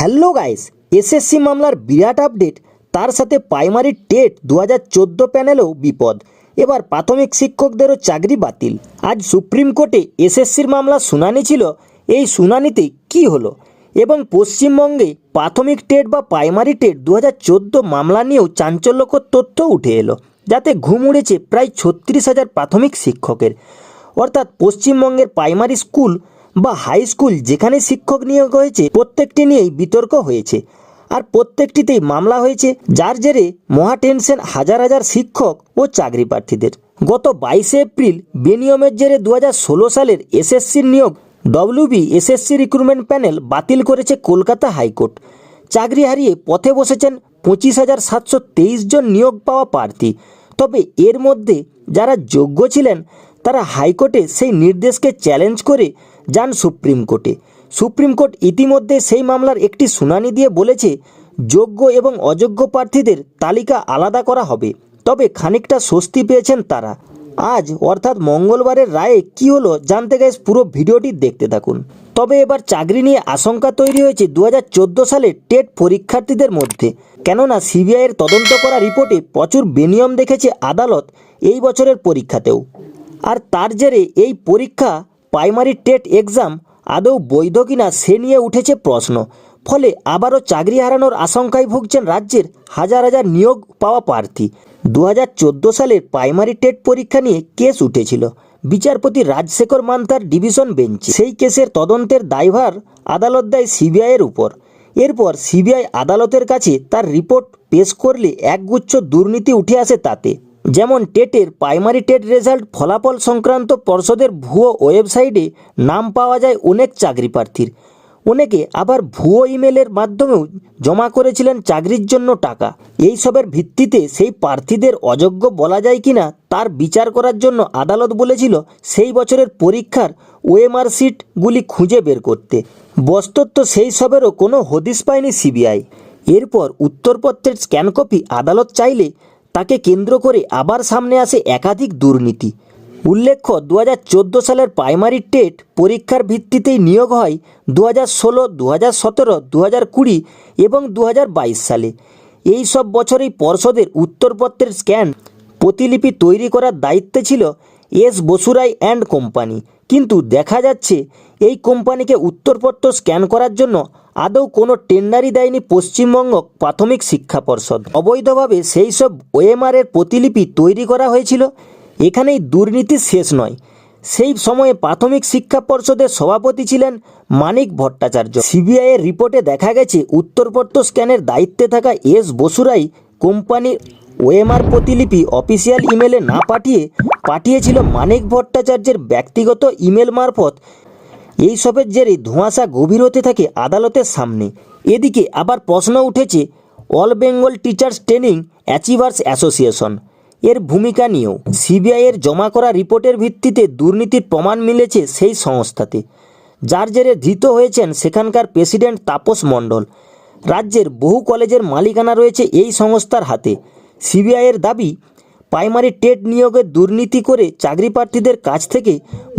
Hello guys, SSC মামলার বিরাট update, তার সাথে প্রাইমারি টেট 2014 প্যানেলেও বিপদ। এবার প্রাথমিক শিক্ষকদেরও চাকরি বাতিল। আজ সুপ্রিম কোর্টে এসএসসির মামলা শুনানি ছিল। এই শুনানিতে কি হলো এবং পশ্চিমবঙ্গে প্রাথমিক টেট বা প্রাইমারি টেট 2014 মামলা নিয়েও চাঞ্চল্যকর তথ্য উঠে এলো, যাতে ঘুম উড়েছে প্রায় 36,000 প্রাথমিক শিক্ষকের। অর্থাৎ পশ্চিমবঙ্গের প্রাইমারি স্কুল বা হাই স্কুল যেখানে শিক্ষক নিয়োগ হয়েছে প্রত্যেকটি নিয়েই বিতর্ক হয়েছে, আর প্রত্যেকটিতেই মামলা হয়েছে, যার জেরে মহা টেনশন হাজার হাজার শিক্ষক ও চাকরি প্রার্থীদের। গত 22 এপ্রিল বেনিয়মের জেরে 2016 সালের এসএসসির নিয়োগ WBSSC রিক্রুটমেন্ট প্যানেল বাতিল করেছে কলকাতা হাইকোর্ট। চাকরি হারিয়ে পথে বসেছেন 25,723 জন নিয়োগ পাওয়া প্রার্থী। তবে এর মধ্যে যারা যোগ্য ছিলেন তারা হাইকোর্টে সেই নির্দেশকে চ্যালেঞ্জ করে যান সুপ্রিম কোর্টে। সুপ্রিম কোর্ট ইতিমধ্যে সেই মামলার একটি শুনানি দিয়ে বলেছে, যোগ্য এবং অযোগ্য প্রার্থীদের তালিকা আলাদা করা হবে। তবে খানিকটা স্বস্তি পেয়েছেন তারা। আজ অর্থাৎ মঙ্গলবারের রায়ে কি হলো জানতে গাইস পুরো ভিডিওটি দেখতে থাকুন। তবে এবার চাকরি নিয়ে আশঙ্কা তৈরি হয়েছে 2014 সালে টেট পরীক্ষার্থীদের মধ্যে, কেননা সিবিআইয়ের তদন্ত করা রিপোর্টে প্রচুর বেনিয়ম দেখেছে আদালত এই বছরের পরীক্ষাতেও। আর তার জেরে এই পরীক্ষা প্রাইমারি টেট এক্সাম আদৌ বৈধ কিনা সে নিয়ে উঠেছে প্রশ্ন। ফলে আবারও চাকরি হারানোর আশঙ্কায় ভুগছেন রাজ্যের হাজার হাজার নিয়োগ পাওয়া প্রার্থী। 2014 সালের প্রাইমারি টেট পরীক্ষা নিয়ে কেস উঠেছিল বিচারপতি রাজশেখর মান্তার ডিভিশন বেঞ্চে। সেই কেসের তদন্তের দায়ভার আদালত দেয় সিবিআইয়ের উপর। এরপর সিবিআই আদালতের কাছে তার রিপোর্ট পেশ করলে একগুচ্ছ দুর্নীতি উঠে আসে তাতে। যেমন টেটের প্রাইমারি টেট রেজাল্ট ফলাফল সংক্রান্ত পর্ষদের ভুয়ো ওয়েবসাইটে নাম পাওয়া যায় অনেক চাকরি প্রার্থীর। অনেকে আবার ভুয়ো ইমেলের মাধ্যমেও জমা করেছিলেন চাকরির জন্য টাকা। এইসবের ভিত্তিতে সেই প্রার্থীদের অযোগ্য বলা যায় কিনা তার বিচার করার জন্য আদালত বলেছিল সেই বছরের পরীক্ষার ওএমআর শিটগুলি খুঁজে বের করতে। বস্তুত সেই সবেরও কোনো হদিশ পায়নি সিবিআই। এরপর উত্তরপত্রের স্ক্যান কপি আদালত চাইলে তাকে কেন্দ্র করে আবার সামনে আসে একাধিক দুর্নীতি। উল্লেখ্য, 2014 সালের প্রাইমারি টেট পরীক্ষার ভিত্তিতেই নিয়োগ হয় 2016, 2017, 2020 এবং 2022 সালে। এই সব বছরেই পর্ষদের উত্তরপত্রের স্ক্যান প্রতিলিপি তৈরি করার দায়িত্বে ছিল এস বসুরাই অ্যান্ড কোম্পানি। কিন্তু দেখা যাচ্ছে এই কোম্পানিকে উত্তরপত্র স্ক্যান করার জন্য আদৌ কোনো টেন্ডারই দেয়নি পশ্চিমবঙ্গ প্রাথমিক শিক্ষা পর্ষদ। অবৈধভাবে সেই সব ওএমআরের প্রতিলিপি তৈরি করা হয়েছিল। এখানেই দুর্নীতি শেষ নয়। সেই সময়ে প্রাথমিক শিক্ষা পর্ষদের সভাপতি ছিলেন মানিক ভট্টাচার্য। সিবিআইয়ের রিপোর্টে দেখা গেছে উত্তরপত্র স্ক্যানের দায়িত্বে থাকা এস বসুরাই কোম্পানির ওএমআর প্রতিলিপি অফিসিয়াল ইমেলে না পাঠিয়েছিল মানিক ভট্টাচার্যের ব্যক্তিগত ইমেল মারফত। এইসবের জেরে ধোঁয়াশা গভীর হতে থাকে আদালতের সামনে। এদিকে আবার প্রশ্ন উঠেছে all Bengal teachers training achievers association এর ভূমিকা নিয়েও। সিবিআইয়ের জমা করা রিপোর্টের ভিত্তিতে দুর্নীতির প্রমাণ মিলেছে সেই সংস্থাতে, যার জেরে ধৃত হয়েছেন সেখানকার প্রেসিডেন্ট তাপস মণ্ডল। রাজ্যের বহু কলেজের মালিকানা রয়েছে এই সংস্থার হাতে। সিবিআইয়ের দাবি, প্রাইমারি টেট নিয়োগে দুর্নীতি করে চাকরি প্রার্থীদের কাছ থেকে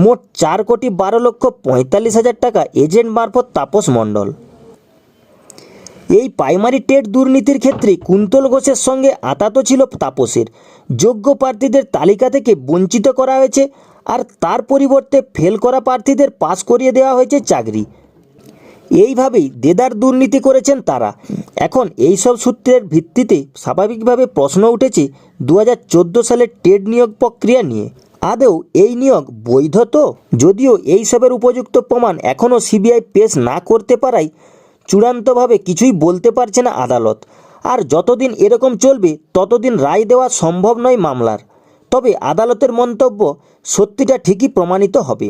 মোট 4,12,45,000 টাকা এজেন্ট মারফত তাপস মণ্ডল। এই প্রাইমারি টেট দুর্নীতির ক্ষেত্রে কুন্তল ঘোষের সঙ্গে আতাত ছিল তাপসের। যোগ্য প্রার্থীদের তালিকা থেকে বঞ্চিত করা হয়েছে, আর তার পরিবর্তে ফেল করা প্রার্থীদের পাস করিয়ে দেওয়া হয়েছে চাকরি। এইভাবেই দেদার দুর্নীতি করেছেন তারা। এখন এইসব সূত্রের ভিত্তিতে স্বাভাবিকভাবে প্রশ্ন উঠেছে 2014 সালের টেট নিয়োগ প্রক্রিয়া নিয়ে। আদৌ এই নিয়োগ বৈধ তো? যদিও এইসবের উপযুক্ত প্রমাণ এখনও সিবিআই পেশ না করতে পারায় চূড়ান্তভাবে কিছুই বলতে পারছে না আদালত। আর যতদিন এরকম চলবে ততদিন রায় দেওয়া সম্ভব নয় মামলার। তবে আদালতের মন্তব্য সত্যিটা ঠিকই প্রমাণিত হবে।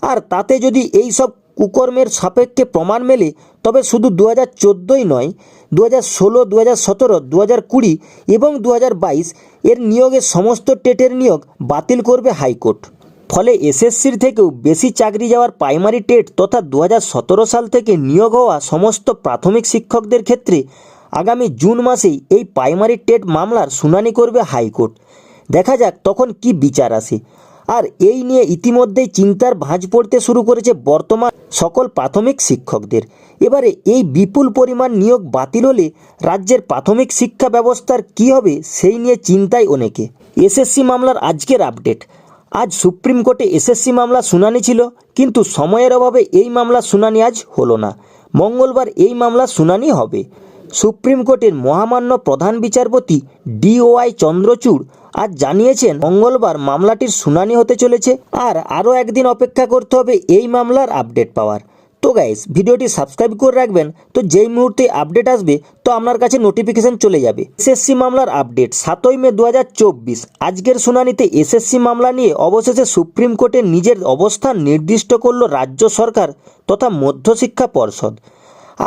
আর তাতে যদি এই সব কুকর্মের সাপেক্ষে প্রমাণ মেলে, তবে শুধু 2014ই নয়, 2016, 2017, 2020 এবং 2022 এর নিয়োগের সমস্ত টেটের নিয়োগ বাতিল করবে হাইকোর্ট। ফলে এসএসসির থেকেও বেশি চাকরি যাওয়ার প্রাইমারি টেট তথা 2017 সাল থেকে নিয়োগ হওয়া সমস্ত প্রাথমিক শিক্ষকদের ক্ষেত্রে আগামী জুন মাসেই এই প্রাইমারি টেট মামলার শুনানি করবে হাইকোর্ট। দেখা যাক তখন কি বিচার আসে। আর এই নিয়ে ইতিমধ্যেই চিন্তার ভাঁজ পড়তে শুরু করেছে বর্তমান সকল প্রাথমিক শিক্ষকদের। এবারে এই বিপুল পরিমাণ নিয়োগ বাতিল হলে রাজ্যের প্রাথমিক শিক্ষা ব্যবস্থার কী হবে সেই নিয়ে চিন্তায় অনেকে। এসএসসি মামলার আজকের আপডেট। আজ সুপ্রিম কোর্টে এসএসসি মামলা শুনানি ছিল, কিন্তু সময়ের অভাবে এই মামলা শুনানি আজ হলো না। মঙ্গলবার এই মামলা শুনানি হবে। সুপ্রিম কোর্টের মহামান্য প্রধান বিচারপতি DOY চন্দ্রচূড় আজ জানিয়েছেন মঙ্গলবার মামলাটির শুনানি হতে চলেছে। আর আরও একদিন অপেক্ষা করতে হবে এই মামলার আপডেট পাওয়ার। তো গাইস, ভিডিওটি সাবস্ক্রাইব করে রাখবেন, তো যেই মুহূর্তে আপডেট আসবে তো আপনার কাছে নোটিফিকেশন চলে যাবে। এসএসসি মামলার আপডেট 7ই মে 2024। আজকের শুনানিতে এসএসসি মামলা নিয়ে অবশেষে সুপ্রিম কোর্টে নিজের অবস্থান নির্দিষ্ট করল রাজ্য সরকার তথা মধ্যশিক্ষা পর্ষদ।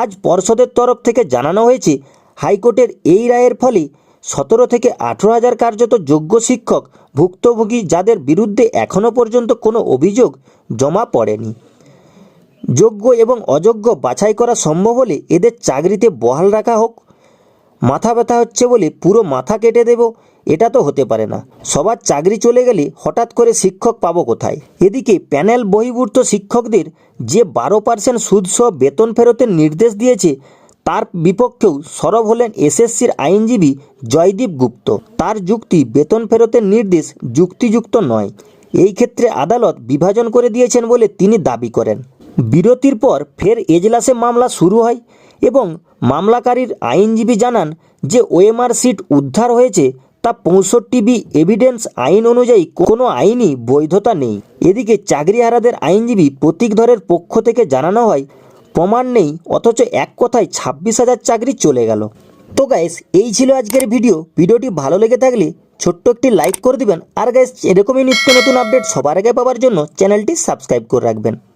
আজ পর্ষদের তরফ থেকে জানানো হয়েছে, হাইকোর্টের এই রায়ের ফলে 17 থেকে 18 হাজার কার্যত যোগ্য শিক্ষক ভুক্তভোগী যাদের বিরুদ্ধে এখনও পর্যন্ত কোনো অভিযোগ জমা পড়েনি, যোগ্য এবং অযোগ্য বাছাই করা সম্ভব হলে এদের চাকরিতে বহাল রাখা হোক। মাথা ব্যথা হচ্ছে বলে পুরো মাথা কেটে দেব, এটা তো হতে পারে না। সবার চাকরি চলে গেলে হঠাৎ করে শিক্ষক পাবো কোথায়? এদিকে প্যানেল বহির্ভূত শিক্ষকদের যে 12% সুদসহ বেতন ফেরতের নির্দেশ দিয়েছে তার বিপক্ষেও সরব হলেন এসএসসির আইনজীবী জয়দীপ গুপ্ত। তার যুক্তি, বেতন ফেরতের নির্দেশ যুক্তিযুক্ত নয়। এই ক্ষেত্রে আদালত বিভাজন করে দিয়েছেন বলে তিনি দাবি করেন। বিরতির পর ফের এজলাসে মামলা শুরু হয় এবং মামলাকারীর আইনজীবী জানান যে ওএমআর সিট উদ্ধার হয়েছে তা 65B এভিডেন্স আইন অনুযায়ী কোনো আইনি বৈধতা নেই। এদিকে চাকরিহারাদের আইনজীবী প্রতীক ধরের পক্ষ থেকে জানানো হয়, প্রমাণ নেই অথচ এক কথায় 26,000 চাকরি চলে গেল। তো গাইস, এই ছিল আজকের ভিডিওটি ভালো লেগে থাকলে ছোট্ট একটি লাইক করে দিবেন। আর গাইস, এরকমই নিত্য নতুন আপডেট সবার আগে পাওয়ার জন্য চ্যানেলটি সাবস্ক্রাইব করে রাখবেন।